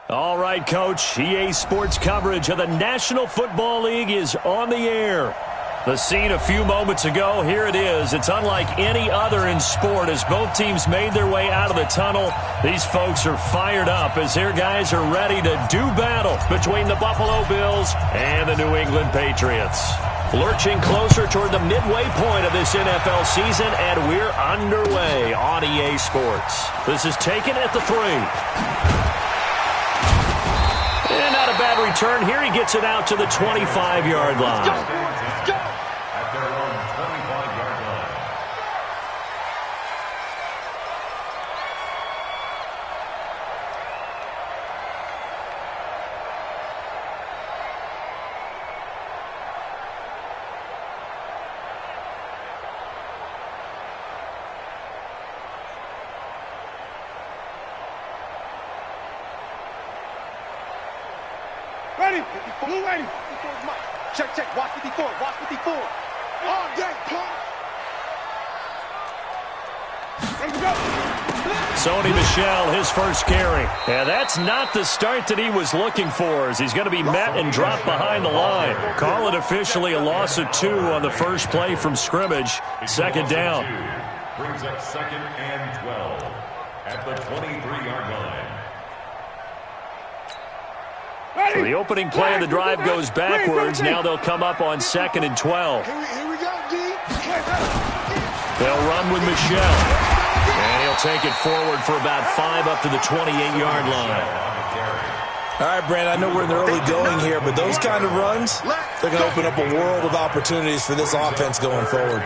All right, Coach. EA Sports coverage of the National Football League is on the air. The scene a few moments ago, here it is. It's unlike any other in sport as both teams made their way out of the tunnel. These folks are fired up as their guys are ready to do battle between the Buffalo Bills and the New England Patriots. Lurching closer toward the midway point of this NFL season, and we're underway on EA Sports. This is taken at the 3. And not a bad return. Here he gets it out to the 25-yard line. Let's go. At their own 25-yard line. Ready? Blue ready. Check, check. Watch 54. Watch 54. All day, pump. Ready to go. Sony Michel, his first carry. And that's not the start that he was looking for as he's going to be met and dropped behind the line. Call it officially a loss of 2 on the first play from scrimmage. Second down. Brings up 2nd and 12 at the 23-yard line. So the opening play of the drive goes backwards. Now they'll come up on 2nd and 12. Here we go, D. They'll run with Michel. And he'll take it forward for about 5 up to the 28-yard line. All right, Brandon, I know we're in the early going here, but those kind of runs, they're going to open up a world of opportunities for this offense going forward.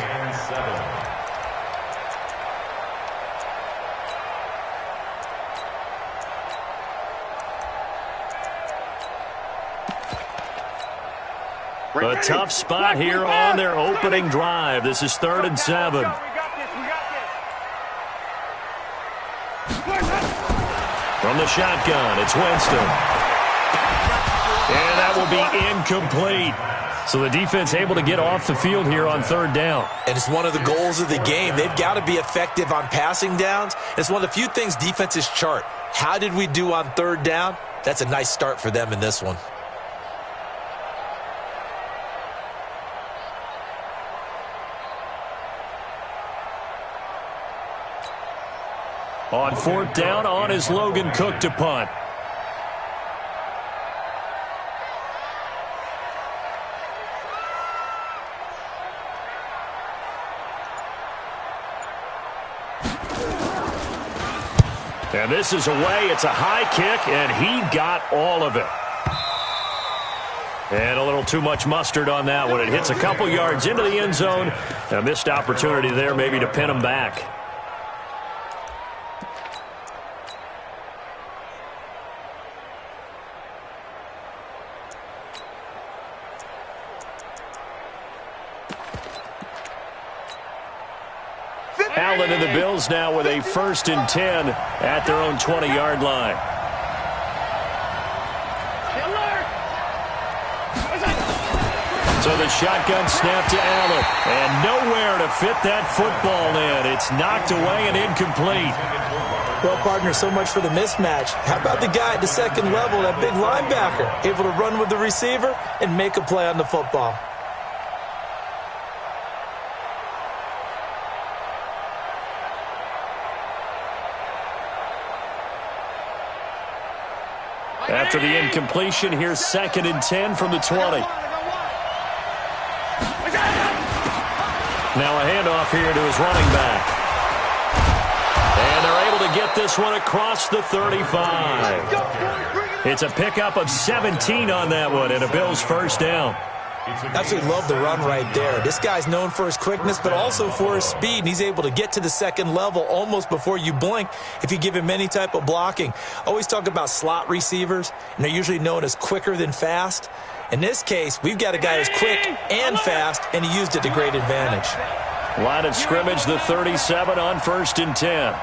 A tough spot here on their opening drive. This is 3rd and 7. We got this. From the shotgun, it's Winston. And that will be incomplete. So the defense able to get off the field here on 3rd down. And it's one of the goals of the game. They've got to be effective on passing downs. It's one of the few things defenses chart. How did we do on 3rd down? That's a nice start for them in this one. On 4th down, on is Logan Cook to punt. And this is away. It's a high kick, and he got all of it. And a little too much mustard on that one. It hits a couple yards into the end zone. A missed opportunity there maybe to pin him back. Allen and the Bills now with a 1st and 10 at their own 20-yard line. So the shotgun snap to Allen. And nowhere to fit that football in. It's knocked away and incomplete. Well, partner, so much for the mismatch. How about the guy at the 2nd level, that big linebacker, able to run with the receiver and make a play on the football? After the incompletion, here's 2nd and 10 from the 20. Now a handoff here to his running back. And they're able to get this one across the 35. It's a pickup of 17 on that one and a Bills 1st down. Absolutely love the run right there. This guy's known for his quickness, but also for his speed. And he's able to get to the 2nd level almost before you blink if you give him any type of blocking. Always talk about slot receivers, and they're usually known as quicker than fast. In this case, we've got a guy who's quick and fast, and he used it to great advantage. Line of scrimmage, the 37 on 1st and 10.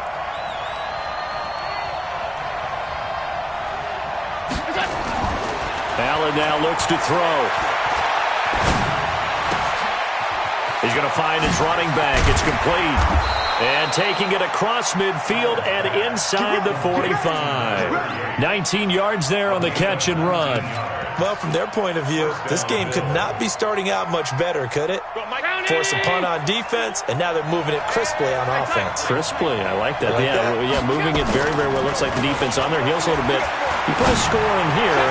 Allen now looks to throw. He's going to find his running back. It's complete. And taking it across midfield and inside the 45. 19 yards there on the catch and run. Well, from their point of view, this game could not be starting out much better, could it? Force a punt on defense, and now they're moving it crisply on offense. Crisply, I like that. Yeah, moving it very, very well. Looks like the defense on their heels a little bit. You put a score in here,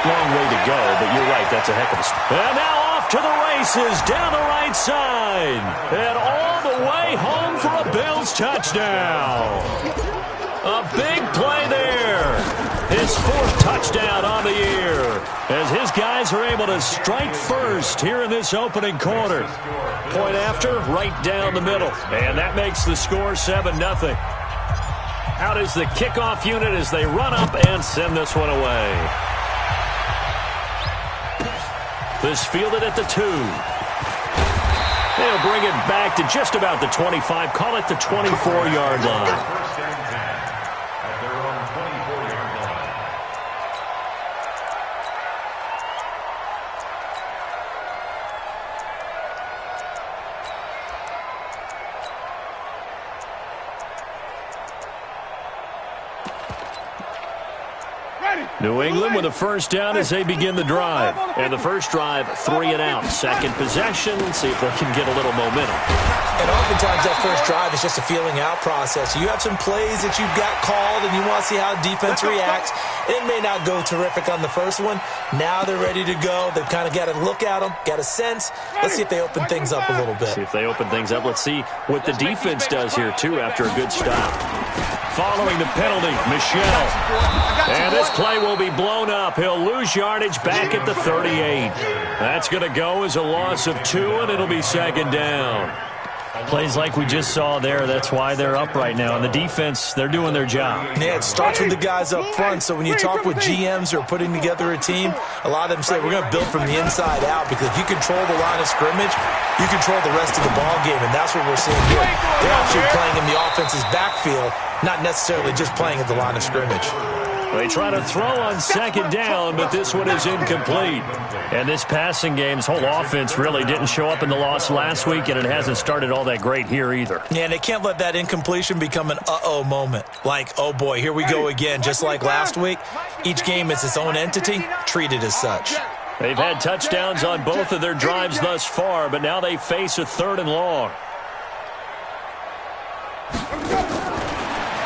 long way to go, but you're right, that's a heck of a score. And now off to the races, down the right side, and all the way home for a Bills touchdown. A big play there. His fourth touchdown on the year as his guys are able to strike first here in this opening quarter. Point after, right down the middle. And that makes the score 7-0. Out is the kickoff unit as they run up and send this one away. This fielded at the 2. They'll bring it back to just about the 25. Call it the 24-yard line. New England with a first down as they begin the drive. And the first drive, 3 and out. Second possession, see if they can get a little momentum. And oftentimes that first drive is just a feeling out process. You have some plays that you've got called and you want to see how defense reacts. It may not go terrific on the first one. Now they're ready to go. They've kind of got to look at them, got a sense. Let's see if they open things up a little bit. See if they open things up. Let's see what the defense does here, too, after a good stop. Following the penalty, Michel. And this play will be blown up. He'll lose yardage back at the 38. That's going to go as a loss of 2, and it'll be second down. Plays like we just saw there, that's why they're up right now. And the defense, they're doing their job. Yeah, it starts with the guys up front. So when you talk with GMs who are putting together a team, a lot of them say we're going to build from the inside out, because if you control the line of scrimmage, you control the rest of the ball game, and that's what we're seeing here. They're actually playing in the offense's backfield, not necessarily just playing at the line of scrimmage. They try to throw on second down, but this one is incomplete. And this passing game's whole offense really didn't show up in the loss last week, and it hasn't started all that great here either. Yeah, and they can't let that incompletion become an uh-oh moment. Like, oh boy, here we go again. Just like last week, each game is its own entity, treated as such. They've had touchdowns on both of their drives thus far, but now they face a 3rd and long.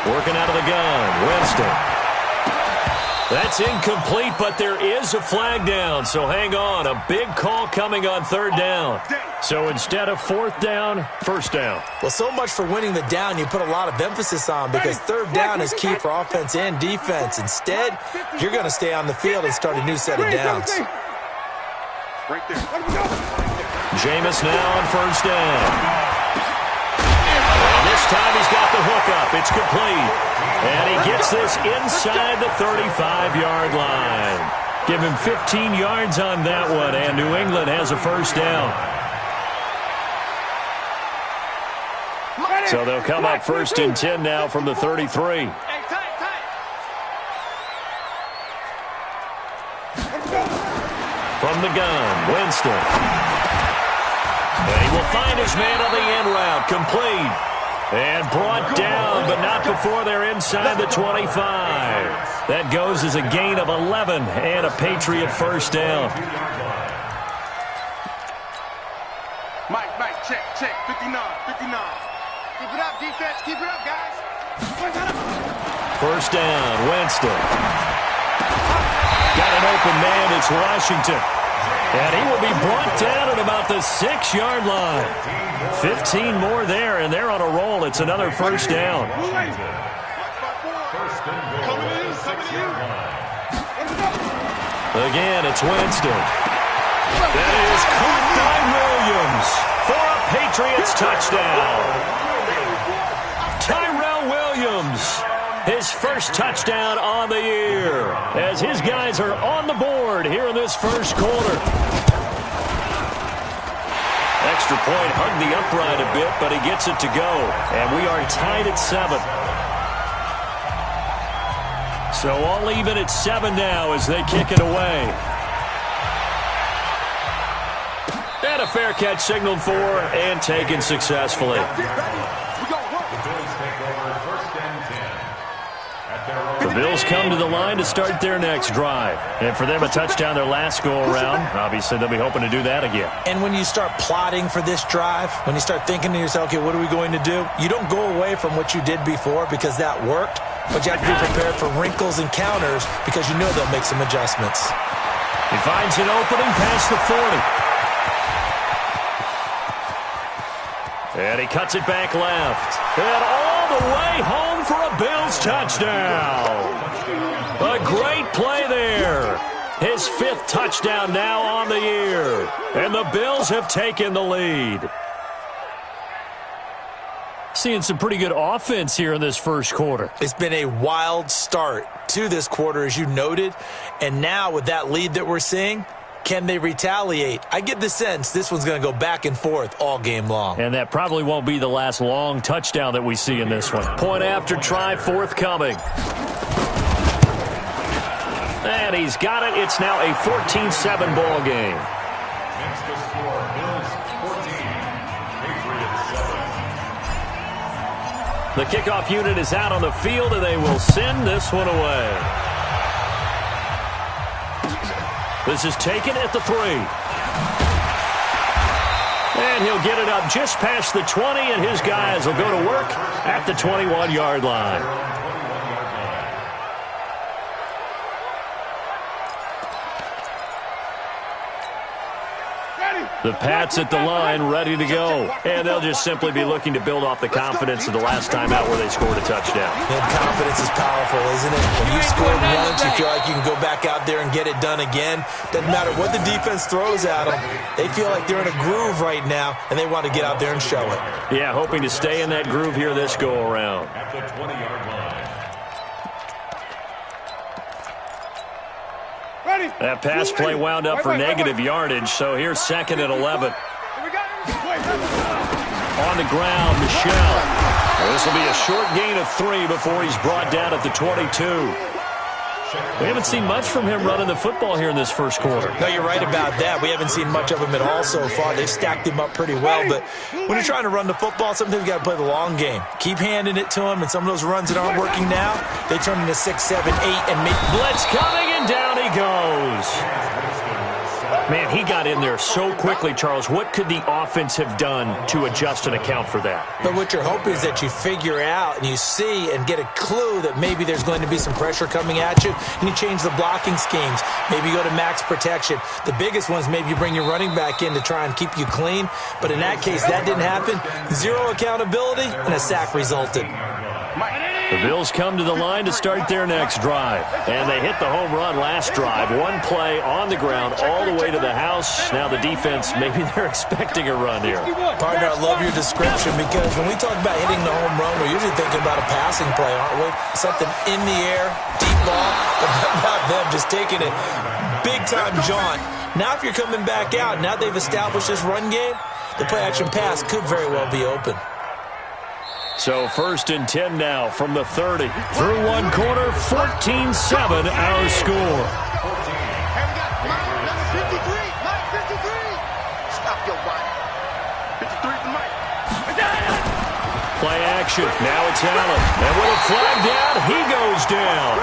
Working out of the gun, Winston. That's incomplete, but there is a flag down, so hang on. A big call coming on 3rd down. So instead of 4th down, 1st down. Well, so much for winning the down you put a lot of emphasis on, because 3rd down is key for offense and defense. Instead, you're going to stay on the field and start a new set of downs. Right there. Jameis now on 1st down. And this time he's got the hook up. It's complete. And he gets this inside the 35-yard line. Give him 15 yards on that one, and New England has a 1st down. So they'll come up 1st and 10 now from the 33. From the gun, Winston. And he will find his man on the end route, complete. And brought down, but not before they're inside the 25. That goes as a gain of 11 and a Patriot 1st down. Mike, check, 59. Keep it up, defense, keep it up, guys. 1st down, Winston. Got an open man, it's Washington. And he will be brought down at about the 6-yard line. 15 more there, and they're on a roll. It's another 1st down. Again, it's Winston. That is caught by Williams for a Patriots touchdown. Tyrell Williams, his 1st touchdown on the year, as his guys are on the board here in this 1st quarter. Extra point hugged the upright a bit, but he gets it to go. And we are tied at 7. So all even at 7 now as they kick it away. And And a fair catch signaled for and taken successfully. The Bills come to the line to start their next drive. And for them, a touchdown their last go-around. Obviously, they'll be hoping to do that again. And when you start plotting for this drive, when you start thinking to yourself, okay, what are we going to do? You don't go away from what you did before because that worked, but you have to be prepared for wrinkles and counters because you know they'll make some adjustments. He finds an opening past the 40. And he cuts it back left. And all the way home for a Bills touchdown. A great play there. His 5th touchdown now on the year. And the Bills have taken the lead. Seeing some pretty good offense here in this first quarter. It's been a wild start to this quarter, as you noted. And now with that lead that we're seeing, can they retaliate? I get the sense this one's going to go back and forth all game long. And that probably won't be the last long touchdown that we see in this one. Point after try forthcoming. And he's got it. It's now a 14-7 ball game. Next to score, Bills 14, Patriots 7. The kickoff unit is out on the field, and they will send this one away. This is taken at the 3. And he'll get it up just past the 20, and his guys will go to work at the 21-yard line. The Pats at the line, ready to go. And they'll just simply be looking to build off the confidence of the last time out where they scored a touchdown. And confidence is powerful, isn't it? When you've scored once, you feel like you can go back out there and get it done again. Doesn't matter what the defense throws at them. They feel like they're in a groove right now, and they want to get out there and show it. Yeah, hoping to stay in that groove here this go-around. At the 20-yard line. That pass play wound up for negative yardage, so here's 2nd and 11. On the ground, Michel. This will be a short gain of 3 before he's brought down at the 22. We haven't seen much from him running the football here in this first quarter. No, you're right about that. We haven't seen much of him at all so far. They've stacked him up pretty well, but when you're trying to run the football, sometimes you got to play the long game. Keep handing it to him, and some of those runs that aren't working now, they turn into 6, 7, 8, and make blitz coming, and down he goes. Man, he got in there so quickly, Charles. What could the offense have done to adjust and account for that? But what you're hoping is that you figure out and you see and get a clue that maybe there's going to be some pressure coming at you, and you change the blocking schemes. Maybe you go to max protection. The biggest one is maybe you bring your running back in to try and keep you clean. But in that case, that didn't happen. 0 accountability, and a sack resulted. The Bills come to the line to start their next drive. And they hit the home run last drive. 1 play on the ground all the way to the house. Now the defense, maybe they're expecting a run here. Partner, I love your description because when we talk about hitting the home run, we're usually thinking about a passing play, aren't we? Something in the air, deep ball. But how about them just taking it big-time jaunt? Now if you're coming back out, now they've established this run game, the play-action pass could very well be open. So 1st and 10 now from the 30. Through 1 quarter, 14-7 our score. Play action. Now it's Allen. And with a flag down, he goes down.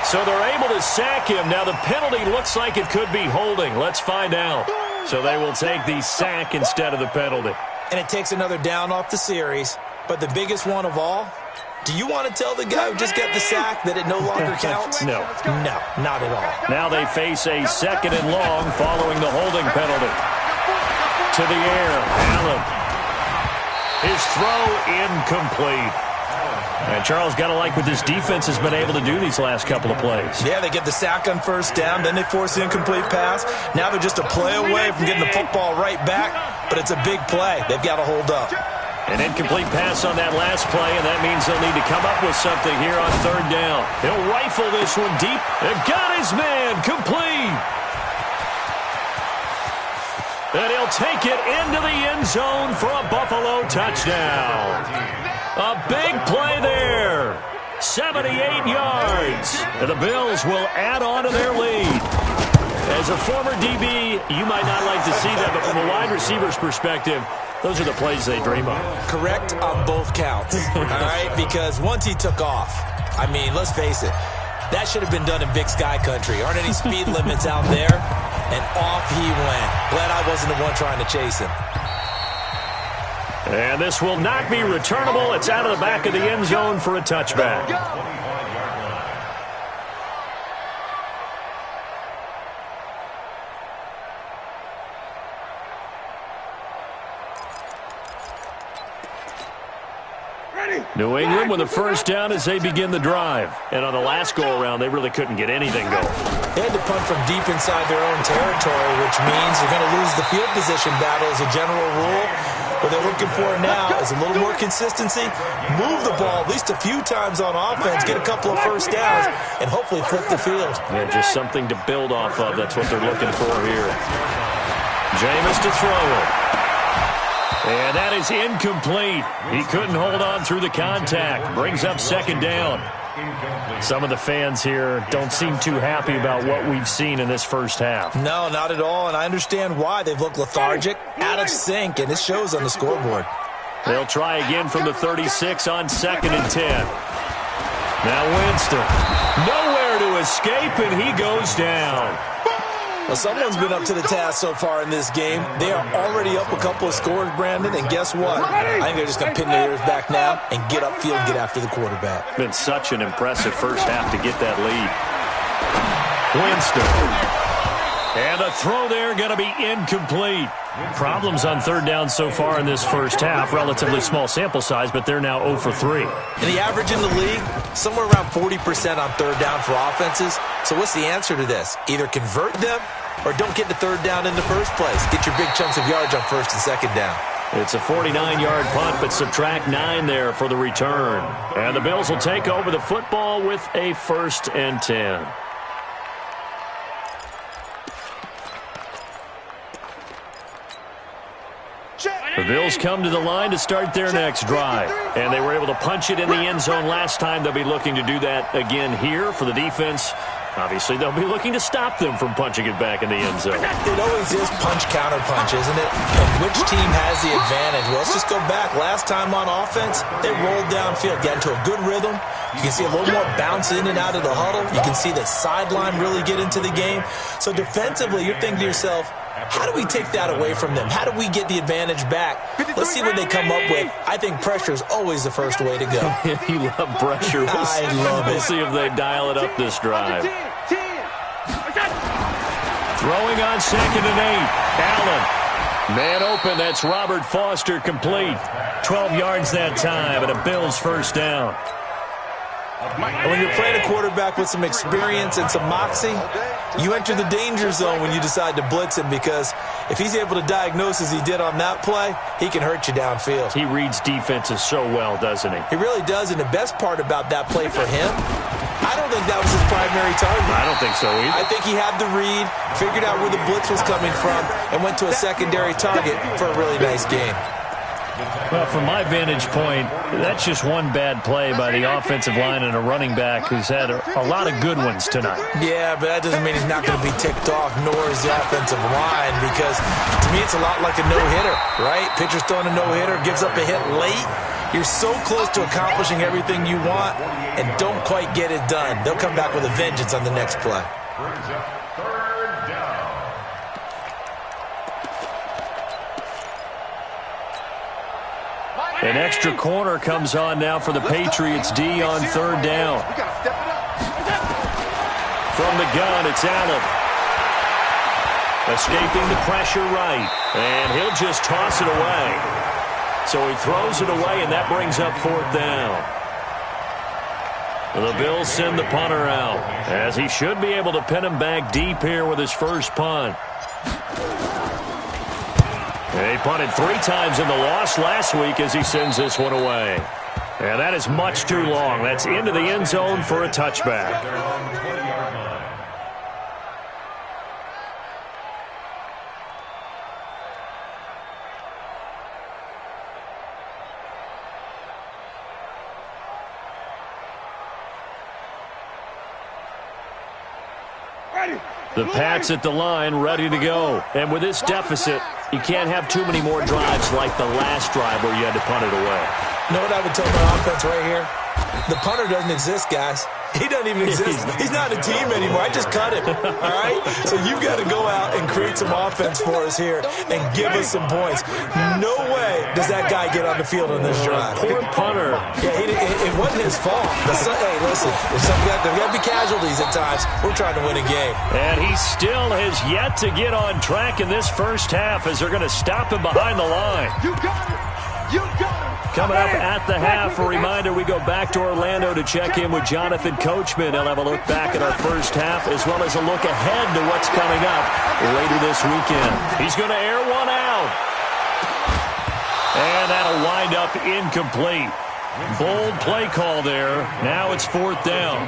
So they're able to sack him. Now the penalty looks like it could be holding. Let's find out. So they will take the sack instead of the penalty. And it takes another down off the series. But the biggest one of all, do you want to tell the guy who just got the sack that it no longer counts? No. No, not at all. Now they face a 2nd and long following the holding penalty. To the air, Allen. His throw incomplete. And Charles, got to like what this defense has been able to do these last couple of plays. Yeah, they get the sack on 1st down, then they force the incomplete pass. Now they're just a play away from getting the football right back, but it's a big play. They've got to hold up. An incomplete pass on that last play, and that means they'll need to come up with something here on 3rd down. He'll rifle this one deep. And got his man complete. And he'll take it into the end zone for a Buffalo touchdown. A big play there. 78 yards. And the Bills will add on to their lead. As a former DB, you might not like to see that, but from a wide receiver's perspective, those are the plays they dream of. Correct on both counts, all right? Because once he took off, I mean, let's face it, that should have been done in Big Sky country. Aren't any speed limits out there? And off he went. Glad I wasn't the one trying to chase him. And this will not be returnable. It's out of the back of the end zone for a touchback. New England with a first down as they begin the drive. And on the last go-around, they really couldn't get anything going. They had to punt from deep inside their own territory, which means they're going to lose the field position battle as a general rule. What they're looking for now is a little more consistency, move the ball at least a few times on offense, get a couple of first downs, and hopefully flip the field. Yeah, just something to build off of. That's what they're looking for here. Jameis to throw it. And that is incomplete. He couldn't hold on through the contact. Brings up second down. Some of the fans here don't seem too happy about what we've seen in this first half. No, not at all, and I understand why. They've looked lethargic, out of sync, and it shows on the scoreboard. They'll try again from the 36 on 2nd and 10. Now Winston. Nowhere to escape, and he goes down. Well, someone's been up to the task so far in this game. They are already up a couple of scores, Brandon, and guess what? I think they're just going to pin their ears back now and get upfield and get after the quarterback. Been such an impressive first half to get that lead. Winston. And the throw there going to be incomplete. Problems on third down so far in this first half. Relatively small sample size, but they're now 0 for 3. And the average in the league, somewhere around 40% on third down for offenses. So what's the answer to this? Either convert them or don't get the third down in the first place. Get your big chunks of yards on first and second down. It's a 49-yard punt, but subtract 9 there for the return. And the Bills will take over the football with a 1st and 10. The Bills come to the line to start their next drive. And they were able to punch it in the end zone last time. They'll be looking to do that again here for the defense. Obviously, they'll be looking to stop them from punching it back in the end zone. It always is punch-counter-punch, isn't it? And which team has the advantage? Well, let's just go back. Last time on offense, they rolled downfield, got into a good rhythm. You can see a little more bounce in and out of the huddle. You can see the sideline really get into the game. So defensively, you're thinking to yourself, how do we take that away from them? How do we get the advantage back? Let's see what they come up with. I think pressure is always the first way to go. You love pressure. I love it. We'll see if they dial it up this drive. Throwing on 2nd and 8. Allen. Man open. That's Robert Foster complete. 12 yards that time and a Bills first down. And when you're playing a quarterback with some experience and some moxie, you enter the danger zone when you decide to blitz him, because if he's able to diagnose as he did on that play, he can hurt you downfield. He reads defenses so well, doesn't he? He really does, and the best part about that play for him, I don't think that was his primary target. I don't think so either. I think he had the read, figured out where the blitz was coming from, and went to a secondary target for a really nice game. Well, from my vantage point, that's just one bad play by the offensive line and a running back who's had a lot of good ones tonight. Yeah, but that doesn't mean he's not going to be ticked off, nor is the offensive line, because to me it's a lot like a no-hitter, right? Pitcher's throwing a no-hitter, gives up a hit late. You're so close to accomplishing everything you want and don't quite get it done. They'll come back with a vengeance on the next play. An extra corner comes on now for the Patriots D on third down. From the gun, it's Allen. Escaping the pressure right. And he'll just toss it away. So he throws it away, and that brings up 4th down. The Bills send the punter out, as he should be able to pin him back deep here with his first punt. He punted 3 times in the loss last week as he sends this one away. And that is much too long. That's into the end zone for a touchback. The Pats at the line, ready to go. And with this deficit, you can't have too many more drives like the last drive where you had to punt it away. You know what I would tell my offense right here? The punter doesn't exist, guys. He doesn't even exist. He's not a team anymore. I just cut him, all right? So you've got to go out and create some offense for us here and give us some points. No way does that guy get on the field on this drive. Poor punter. Yeah, it wasn't his fault. Hey, listen, there's got to be casualties at times. We're trying to win a game. And he still has yet to get on track in this first half as they're going to stop him behind the line. You got it. You got it. Coming up at the half, a reminder, we go back to Orlando to check in with Jonathan Coachman. He'll have a look back at our first half as well as a look ahead to what's coming up later this weekend. He's going to air one out. And that'll wind up incomplete. Bold play call there. Now it's 4th down.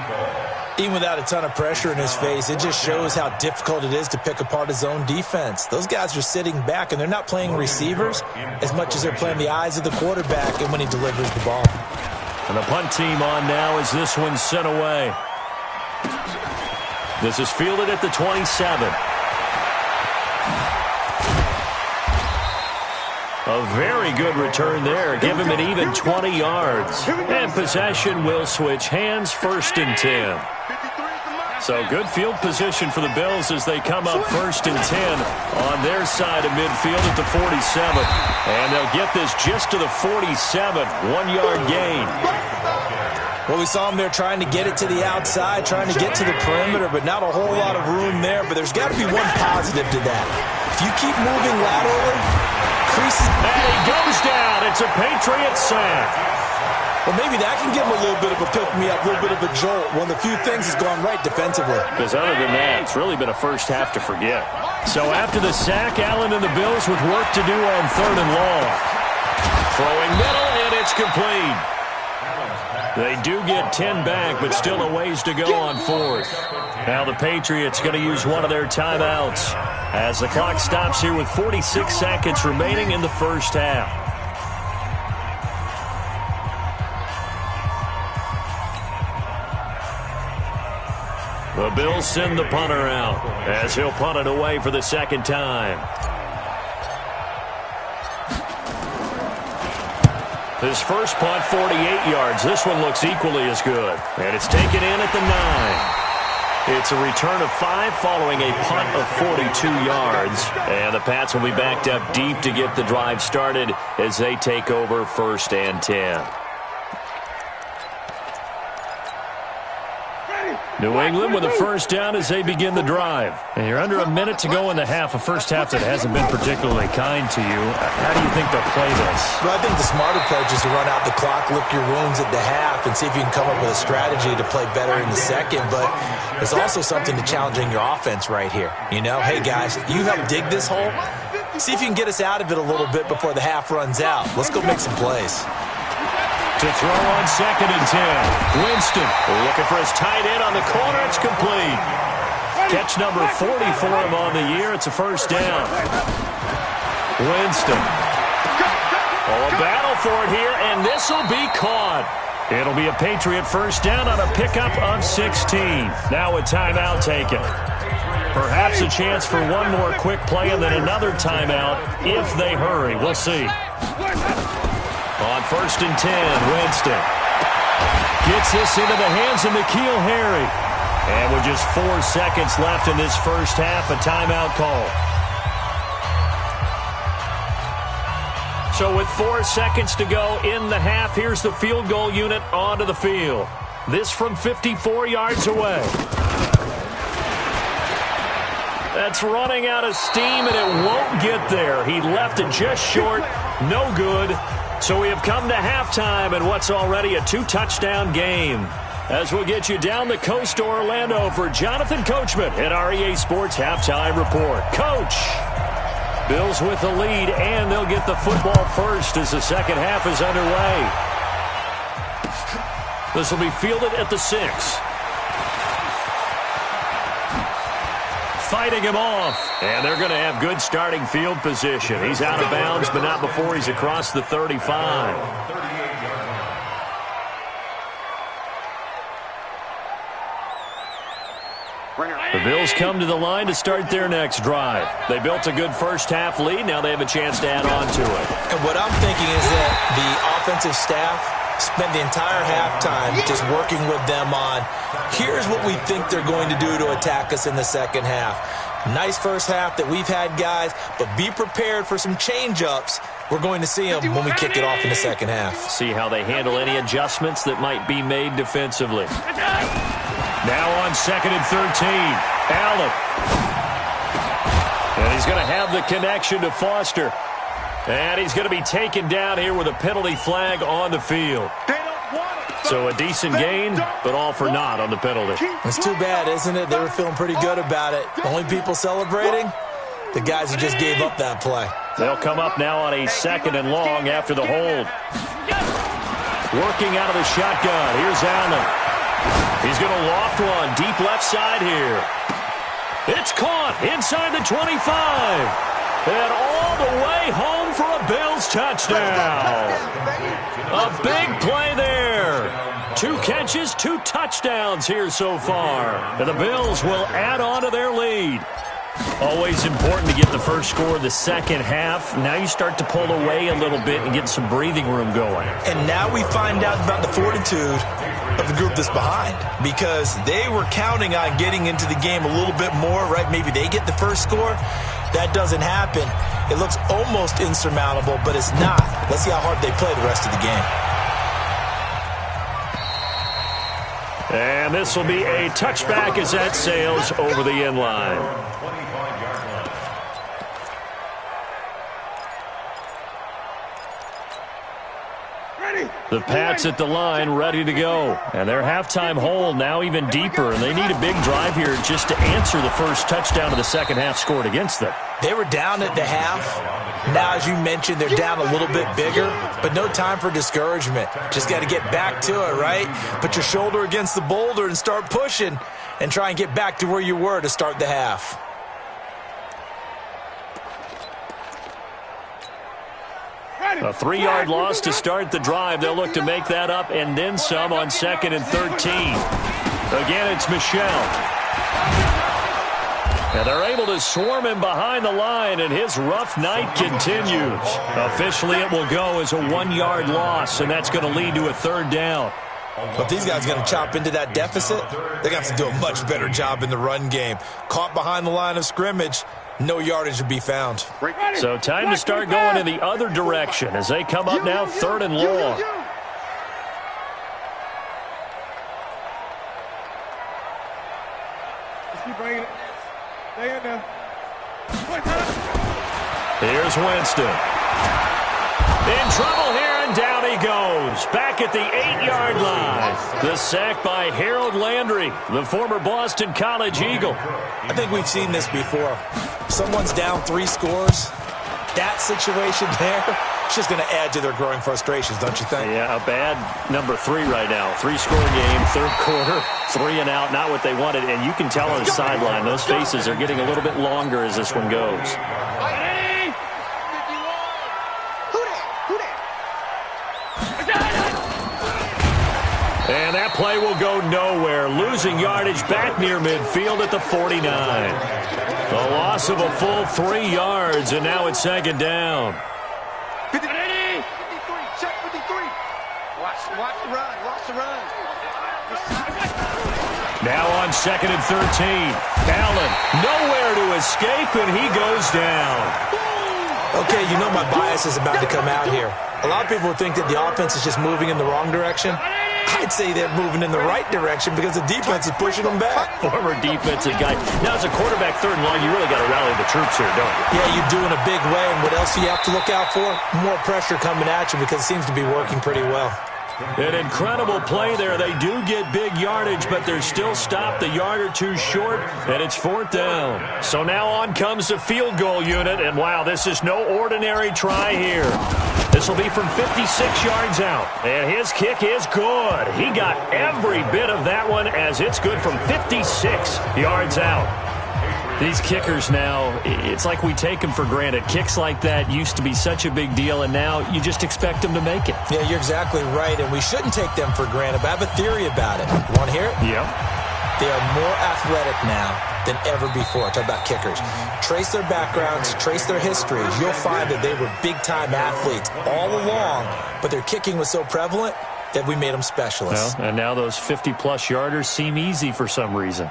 Even without a ton of pressure in his face, it just shows how difficult it is to pick apart his own defense. Those guys are sitting back, and they're not playing receivers as much as they're playing the eyes of the quarterback and when he delivers the ball. And the punt team on now as this one's sent away. This is fielded at the 27. A very good return there. Give him an even 20 yards. And possession will switch hands, 1st and 10. So good field position for the Bills as they come up 1st and 10 on their side of midfield at the 47. And they'll get this just to the 47. 1-yard gain. Well, we saw him there trying to get it to the outside, trying to get to the perimeter, but not a whole lot of room there. But there's got to be one positive to that. If you keep moving laterally, creases. And he goes down. It's a Patriot sack. Well, maybe that can give him a little bit of a pick-me-up, a little bit of a jolt. One of the few things has gone right defensively. Because other than that, it's really been a first half to forget. So after the sack, Allen and the Bills with work to do on 3rd and long. Throwing middle, and it's complete. They do get 10 back, but still a ways to go on 4th. Now the Patriots going to use one of their timeouts as the clock stops here with 46 seconds remaining in the first half. The Bills send the punter out as he'll punt it away for the 2nd time. His first punt, 48 yards. This one looks equally as good. And it's taken in at the 9. It's a return of 5 following a punt of 42 yards. And the Pats will be backed up deep to get the drive started as they take over 1st and 10. New England with a first down as they begin the drive. And you're under a minute to go in the half, a first half that hasn't been particularly kind to you. How do you think they'll play this? Well, I think the smart approach is to run out the clock, lick your wounds at the half, and see if you can come up with a strategy to play better in the second. But there's also something to challenging your offense right here. You know, hey, guys, you help dig this hole. See if you can get us out of it a little bit before the half runs out. Let's go make some plays. To throw on 2nd and 10. Winston looking for his tight end on the corner. It's complete. Catch number 40 for him on the year. It's a first down. Winston. Oh, a battle for it here, and this will be caught. It'll be a Patriot first down on a pickup of 16. Now a timeout taken. Perhaps a chance for one more quick play and then another timeout if they hurry. We'll see. On 1st and 10, Winston gets this into the hands of N'Keal Harry. And with just 4 seconds left in this first half, a timeout call. So with 4 seconds to go in the half, here's the field goal unit onto the field. This from 54 yards away. That's running out of steam, and it won't get there. He left it just short. No good. So we have come to halftime in what's already a 2-touchdown game. As we'll get you down the coast to Orlando for Jonathan Coachman at our EA Sports Halftime Report. Coach, Bills with the lead, and they'll get the football first as the second half is underway. This will be fielded at the 6. Fighting him off, and they're going to have good starting field position. He's out of bounds, but not before he's across the 35. The Bills come to the line to start their next drive. They built a good first-half lead. Now they have a chance to add on to it. And what I'm thinking is that the offensive staff spent the entire halftime just working with them on, here's what we think they're going to do to attack us in the second half. Nice first half that we've had, guys, but be prepared for some change-ups. We're going to see them when we kick it off in the second half. See how they handle any adjustments that might be made defensively. Now on 2nd and 13, Allen. And he's going to have the connection to Foster. And he's going to be taken down here with a penalty flag on the field. So a decent gain, but all for naught on the penalty. It's too bad, isn't it? They were feeling pretty good about it. The only people celebrating, the guys who just gave up that play. They'll come up now on a 2nd and long after the hold. Working out of the shotgun. Here's Allen. He's going to loft one deep left side here. It's caught inside the 25. And all the way home for a Bills touchdown. A big play there. 2 catches, 2 touchdowns here so far. And the Bills will add on to their lead. Always important to get the first score of the second half. Now you start to pull away a little bit and get some breathing room going. And now we find out about the fortitude of the group that's behind, because they were counting on getting into the game a little bit more, right? Maybe they get the first score. That doesn't happen. It looks almost insurmountable, but it's not. Let's see how hard they play the rest of the game. And this will be a touchback as that sails over the end line. The Pats at the line ready to go. And their halftime hole now even deeper. And they need a big drive here just to answer the first touchdown of the second half scored against them. They were down at the half. Now, as you mentioned, they're down a little bit bigger, but no time for discouragement. Just got to get back to it, right? Put your shoulder against the boulder and start pushing and try and get back to where you were to start the half. A 3-yard loss to start the drive. They'll look to make that up and then some on 2nd and 13. Again, it's Michel. And they're able to swarm him behind the line, and his rough night continues. Officially, it will go as a 1-yard loss, and that's going to lead to a 3rd down. But these guys are going to chop into that deficit. They're going to have to do a much better job in the run game. Caught behind the line of scrimmage, no yardage to be found. So time to start going in the other direction as they come up now 3rd and long. Keep bringing it. Stay in there. Here's Winston. In trouble here, and down he goes. Back at the 8-yard line. The sack by Harold Landry, the former Boston College Eagle. I think we've seen this before. Someone's down 3 scores. That situation there, it's just going to add to their growing frustrations, don't you think? Yeah, a bad number 3 right now. 3-score game, 3rd quarter, 3 and out, not what they wanted. And you can tell on the sideline, those faces are getting a little bit longer as this one goes. And that play will go nowhere. Losing yardage back near midfield at the 49. A loss of a full 3 yards, and now it's 2nd down. 53, check 53. Watch the run, watch the run. Now on 2nd and 13. Allen, nowhere to escape, and he goes down. Okay, you know my bias is about to come out here. A lot of people think that the offense is just moving in the wrong direction. I'd say they're moving in the right direction because the defense is pushing them back. Former defensive guy. Now, as a quarterback 3rd and long, you really got to rally the troops here, don't you? Yeah, you do in a big way. And what else do you have to look out for? More pressure coming at you because it seems to be working pretty well. An incredible play there. They do get big yardage, but they're still stopped a yard or 2 short, and it's 4th down. So now on comes the field goal unit, and wow, this is no ordinary try here. This will be from 56 yards out, and his kick is good. He got every bit of that one as it's good from 56 yards out. These kickers now, it's like we take them for granted. Kicks like that used to be such a big deal, and now you just expect them to make it. Yeah, you're exactly right, and we shouldn't take them for granted, but I have a theory about it. You want to hear it? Yep. They are more athletic now than ever before. Talk about kickers. Trace their backgrounds, trace their histories. You'll find that they were big-time athletes all along, but their kicking was so prevalent that we made them specialists. Well, and now those 50-plus yarders seem easy for some reason.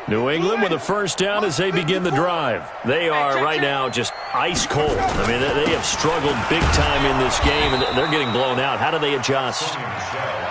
New England with a first down as they begin the drive. They are right now just ice cold. I mean, they have struggled big time in this game, and they're getting blown out. How do they adjust?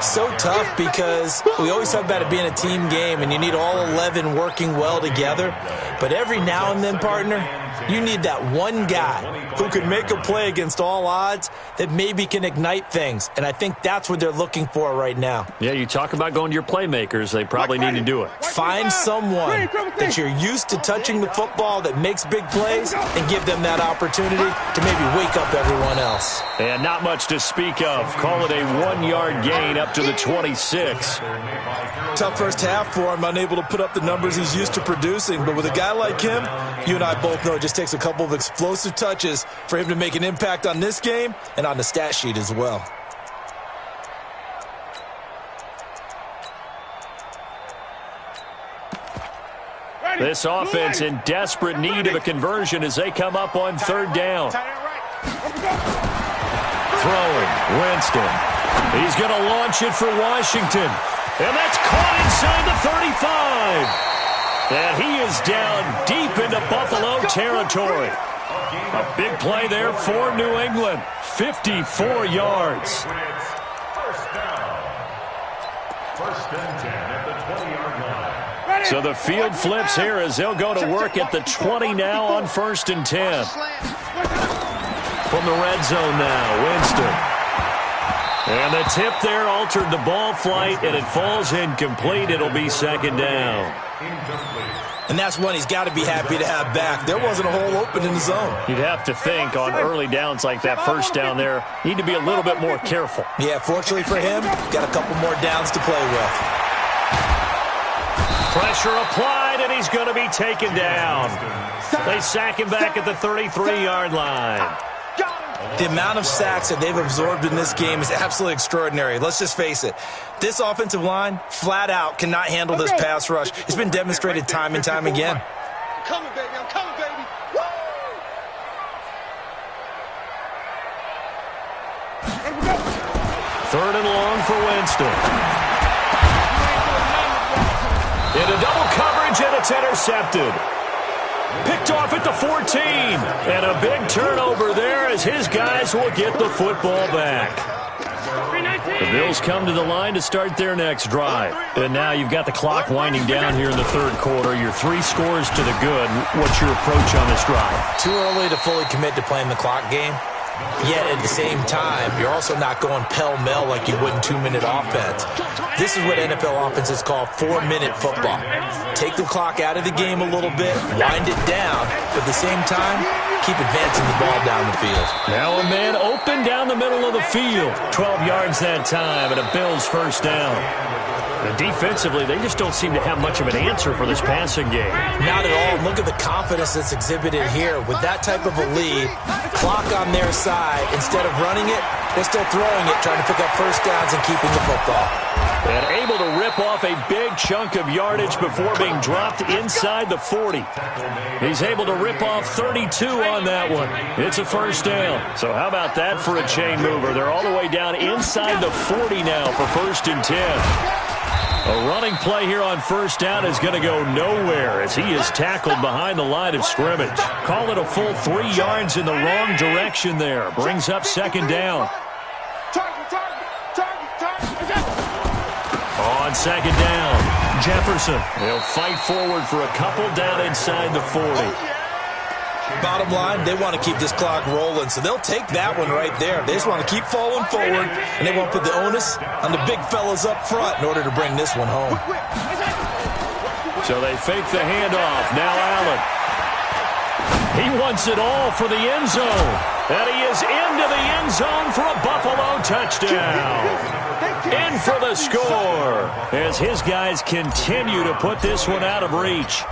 So tough because we always talk about it being a team game, and you need all 11 working well together. But every now and then, partner, you need that one guy who can make a play against all odds that maybe can ignite things. And I think that's what they're looking for right now. Yeah, you talk about going to your playmakers. They probably need to do it. Find someone that you're used to touching the football that makes big plays and give them that opportunity to maybe wake up everyone else. And not much to speak of. Call it a 1-yard gain up to the 26. Tough first half for him, unable to put up the numbers he's used to producing. But with a guy like him, you and I both know it just takes a couple of explosive touches for him to make an impact on this game and on the stat sheet as well. This offense in desperate need of a conversion as they come up on third down. Throwing, Winston. He's going to launch it for Washington. And that's caught inside the 35. And he is down deep into Buffalo territory. A big play there for New England. 54 yards. First and 10 at the 20-yard line. So the field flips here as they'll go to work at the 20 now on first and 10. From the red zone now, Winston. And the tip there altered the ball flight, and it falls incomplete. It'll be second down. And that's one he's got to be happy to have back. There wasn't a hole open in the zone. You'd have to think on early downs like that first down there, need to be a little bit more careful. Yeah, fortunately for him, got a couple more downs to play with. Pressure applied, and he's going to be taken down. They sack him back at the 33-yard line. The amount of sacks that they've absorbed in this game is absolutely extraordinary. Let's just face it. This offensive line, flat out, cannot handle this pass rush. It's been demonstrated time and time again. I'm coming, baby. I'm coming, baby. Woo! Third and long for Winston. Into double coverage, and it's intercepted. Picked off at the 14. And a big turnover there as his guys will get the football back. The Bills come to the line to start their next drive. And now you've got the clock winding down here in the third quarter. You're 3 scores to the good. What's your approach on this drive? Too early to fully commit to playing the clock game. Yet at the same time, you're also not going pell-mell like you would in 2-minute offense. This is what NFL offenses call 4-minute football. Take the clock out of the game a little bit, wind it down, but at the same time, keep advancing the ball down the field. Now a man open down the middle of the field. 12 yards that time, and a Bills first down. And defensively, they just don't seem to have much of an answer for this passing game. Not at all. Look at the confidence that's exhibited here. With that type of a lead, clock on their side, instead of running it, they're still throwing it, trying to pick up first downs and keeping the football. And able to rip off a big chunk of yardage before being dropped inside the 40. He's able to rip off 32 on that one. It's a first down. So how about that for a chain mover? They're all the way down inside the 40 now for first and 10. A running play here on first down is going to go nowhere as he is tackled behind the line of scrimmage. Call it a full 3 yards in the wrong direction there. Brings up second down. On second down, Jefferson. They'll fight forward for a couple down inside the 40. Bottom line, they want to keep this clock rolling, so they'll take that one right there. They just want to keep falling forward, and they want to put the onus on the big fellas up front in order to bring this one home. So they fake the handoff. Now Allen. He wants it all for the end zone. And he is into the end zone for a Buffalo touchdown. in for the score as his guys continue to put this one out of reach.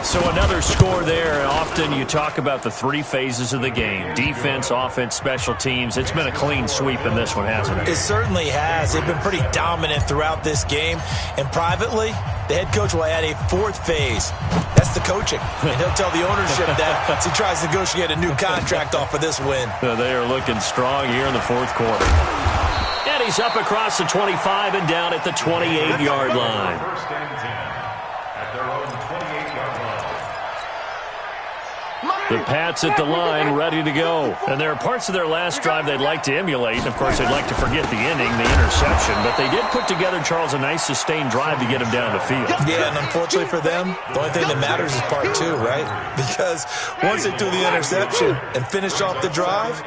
So another score there. Often you talk about the three phases of the game: defense, offense, special teams. It's been a clean sweep in this one, hasn't it? It certainly has. They've been pretty dominant throughout this game. And privately, the head coach will add a fourth phase. That's the coaching. And he'll tell the ownership that as he tries to negotiate a new contract off of this win. They are looking strong here in the fourth quarter. And he's up across the 25 and down at the 28-yard line. First and 10 at their own 28-yard line. The Pats at the line, ready to go. And there are parts of their last drive they'd like to emulate. And, of course, they'd like to forget the inning, the interception. But they did put together, Charles, a nice sustained drive to get him down the field. Yeah, and unfortunately for them, the only thing that matters is part two, right? Because once they threw the interception and finished off the drive,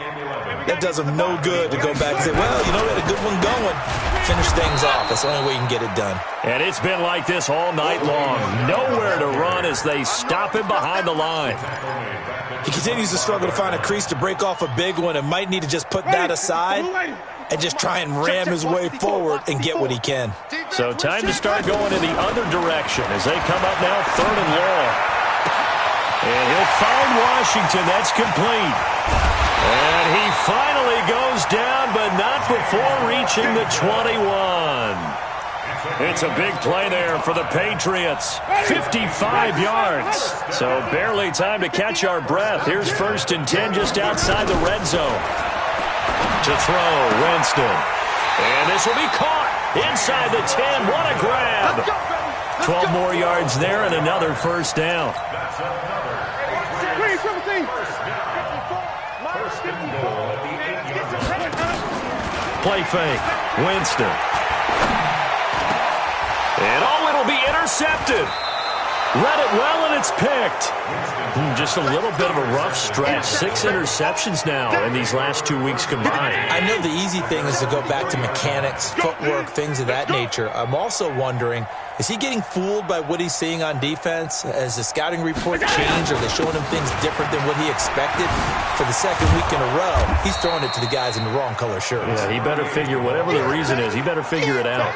that does them no good to go back and say, well, you know, we had a good one going. Finish things off. That's the only way you can get it done. And it's been like this all night long. Nowhere to run as they stop him behind the line. He continues to struggle to find a crease to break off a big one and might need to just put that aside and just try and ram his way forward and get what he can. So time to start going in the other direction as they come up now, 3rd and long. And he'll find Washington. That's complete. And he finally goes down, but not before reaching the 21. It's a big play there for the Patriots. 55 yards. So barely time to catch our breath. Here's 1st and 10 just outside the red zone. To throw, Winston. And this will be caught inside the 10. What a grab. 12 more yards there and another first down. Play fake. Winston. And it'll be intercepted. Read it well, and it's picked. Just a little bit of a rough stretch. 6 interceptions now in these last 2 weeks combined. I know the easy thing is to go back to mechanics, footwork, things of that nature. I'm also wondering, is he getting fooled by what he's seeing on defense? Has the scouting report changed? Are they showing him things different than what he expected? For the second week in a row, he's throwing it to the guys in the wrong color shirts. Yeah, he better figure, whatever the reason is, he better figure it out.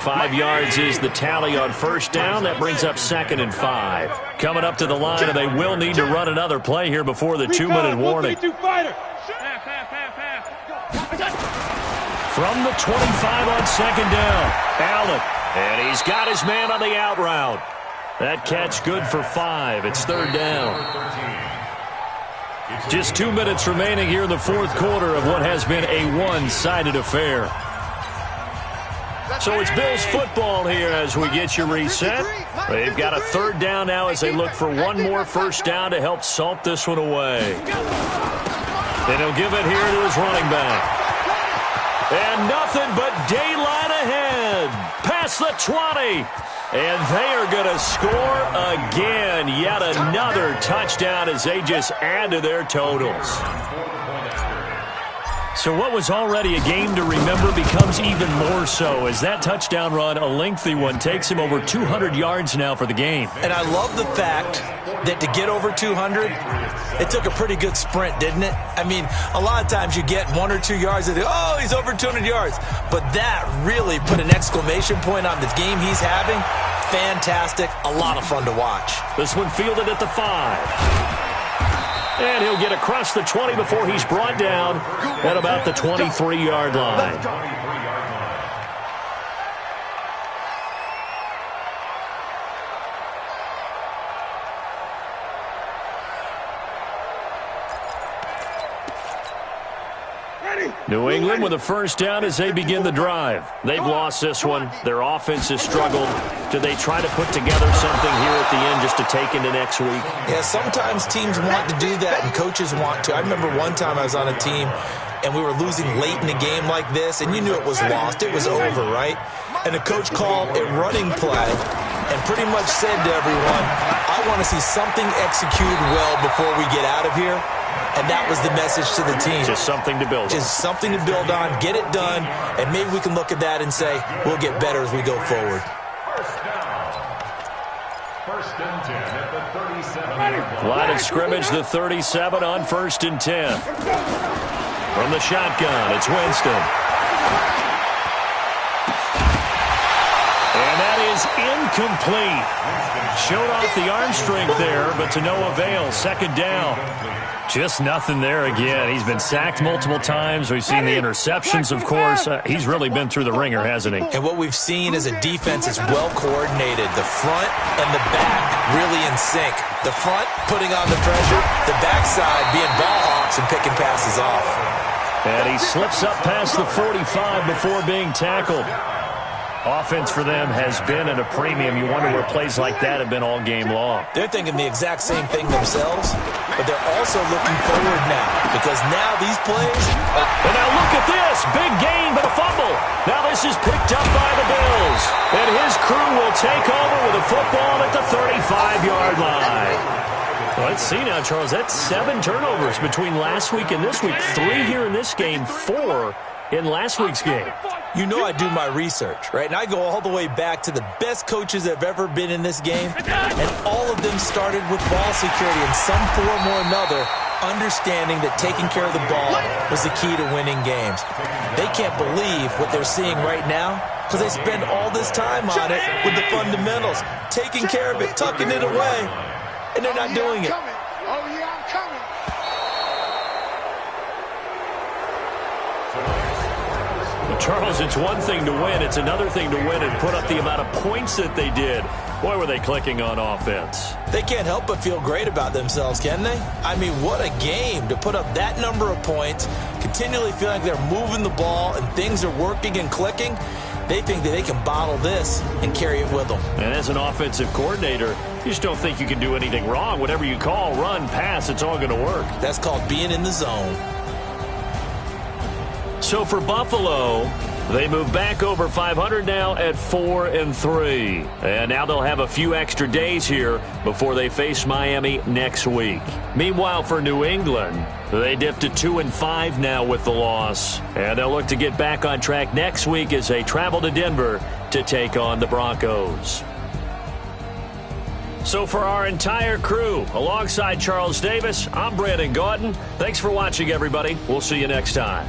5 yards is the tally on first down. That brings up 2nd and 5. Coming up to the line, and they will need to run another play here before the 2-minute warning. From the 25 on 2nd down, Allen. And he's got his man on the out route. That catch good for 5. It's 3rd down. Just 2 minutes remaining here in the fourth quarter of what has been a one-sided affair. So it's Bills football here as we get you reset. They've got a 3rd down now as they look for one more first down to help salt this one away. And he'll give it here to his running back. And nothing but daylight ahead. Past the 20. And they are going to score again. Yet another touchdown as they just add to their totals. So what was already a game to remember becomes even more so as that touchdown run, a lengthy one, takes him over 200 yards now for the game. And I love the fact that to get over 200, it took a pretty good sprint, didn't it? I mean, a lot of times you get 1 or 2 yards and oh, he's over 200 yards. But that really put an exclamation point on the game he's having. Fantastic. A lot of fun to watch. This one fielded at the 5. And he'll get across the 20 before he's brought down at about the 23-yard line. New England with a first down as they begin the drive. They've lost this one. Their offense has struggled. Do they try to put together something here at the end just to take into next week? Yeah, sometimes teams want to do that and coaches want to. I remember one time I was on a team and we were losing late in a game like this, and you knew it was lost. It was over, right? And the coach called a running play and pretty much said to everyone, I want to see something executed well before we get out of here. And that was the message to the team. Just something to build on. Just something to build on, get it done, and maybe we can look at that and say, we'll get better as we go forward. First and 10 at the 37. Line of scrimmage, the 37 on 1st and 10. From the shotgun, it's Winston. is incomplete. Showed off the arm strength there, but to no avail. Second down. Just nothing there again. He's been sacked multiple times. We've seen the interceptions, of course. He's really been through the ringer, hasn't he? And what we've seen is a defense is well coordinated. The front and the back really in sync. The front putting on the pressure, the backside being ball hawks and picking passes off. And he slips up past the 45 before being tackled. Offense for them has been at a premium. You wonder where plays like that have been all game long. They're thinking the exact same thing themselves, but they're also looking forward now because now these plays are... And now look at this. Big gain, but a fumble. Now this is picked up by the Bills. And his crew will take over with a football at the 35-yard line. Well, let's see now, Charles. That's 7 turnovers between last week and this week. 3 here in this game, 4 in last week's game. You know I do my research, right? And I go all the way back to the best coaches that have ever been in this game. And all of them started with ball security in some form or another, understanding that taking care of the ball was the key to winning games. They can't believe what they're seeing right now because they spend all this time on it with the fundamentals, taking care of it, tucking it away, and they're not doing it. Oh, yeah, I'm coming. Charles, it's one thing to win. It's another thing to win and put up the amount of points that they did. Boy, were they clicking on offense. They can't help but feel great about themselves, can they? I mean, what a game to put up that number of points, continually feel like they're moving the ball and things are working and clicking. They think that they can bottle this and carry it with them. And as an offensive coordinator, you just don't think you can do anything wrong. Whatever you call, run, pass, it's all going to work. That's called being in the zone. So for Buffalo, they move back over 500 now at 4-3. And now they'll have a few extra days here before they face Miami next week. Meanwhile, for New England, they dipped to 2-5 now with the loss. And they'll look to get back on track next week as they travel to Denver to take on the Broncos. So for our entire crew, alongside Charles Davis, I'm Brandon Gaudin. Thanks for watching, everybody. We'll see you next time.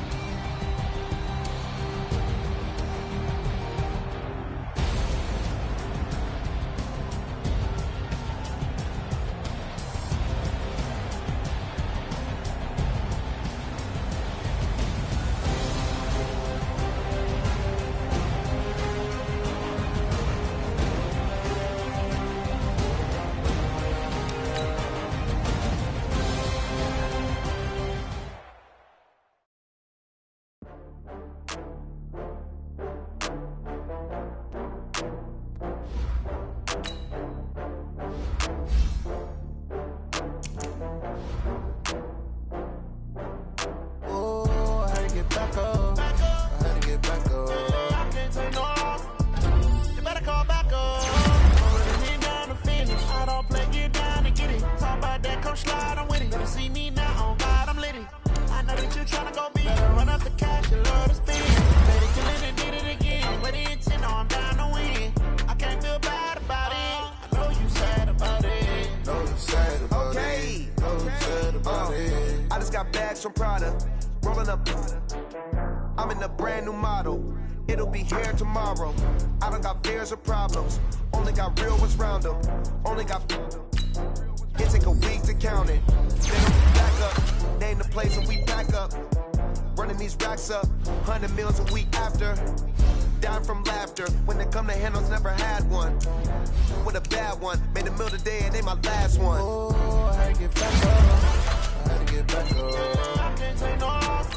From Prada, rolling up. I'm in a brand new model. It'll be here tomorrow. I don't got fears or problems. Only got real ones round them. Only got. It take a week to count it. Then we back up. Name the place and we back up. Running these racks up. 100 meals a week after. Dying from laughter. When they come to handles, never had one. With a bad one. Made a meal today and they my last one. Oh, I had to get back up. I had to get back up. I can't take no off.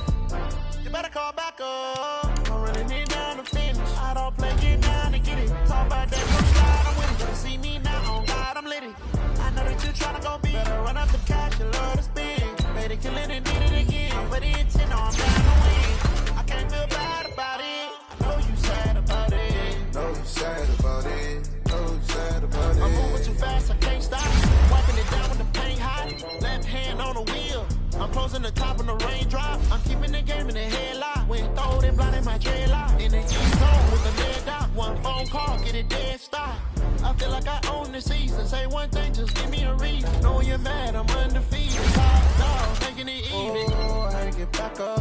You better call back up. I'm running it down to finish. I don't play, get down to get it. Talk about that, come slide, I'm with it. You see me now, on God, I'm litty. I know that you tryna go big. Better run up the cash, you love to spend. Made it, kill it, and did it again. But the intent, I'm down to win. I can't feel bad about it. I know you sad about it. Know you sad about it. Know you sad about it. I'm moving too fast, I can't stop. Wiping it down with the paint hot. Left hand on the wheel. I'm closing the top on the raindrop. I'm keeping the game in the headlock. When throwed and blinded my dreadlock. In the end zone with the lead out. One phone call, get it dead stop. I feel like I own the season. Say one thing, just give me a reason. Know you're mad, I'm undefeated. Top dog, making it even. Oh, I had to get back up.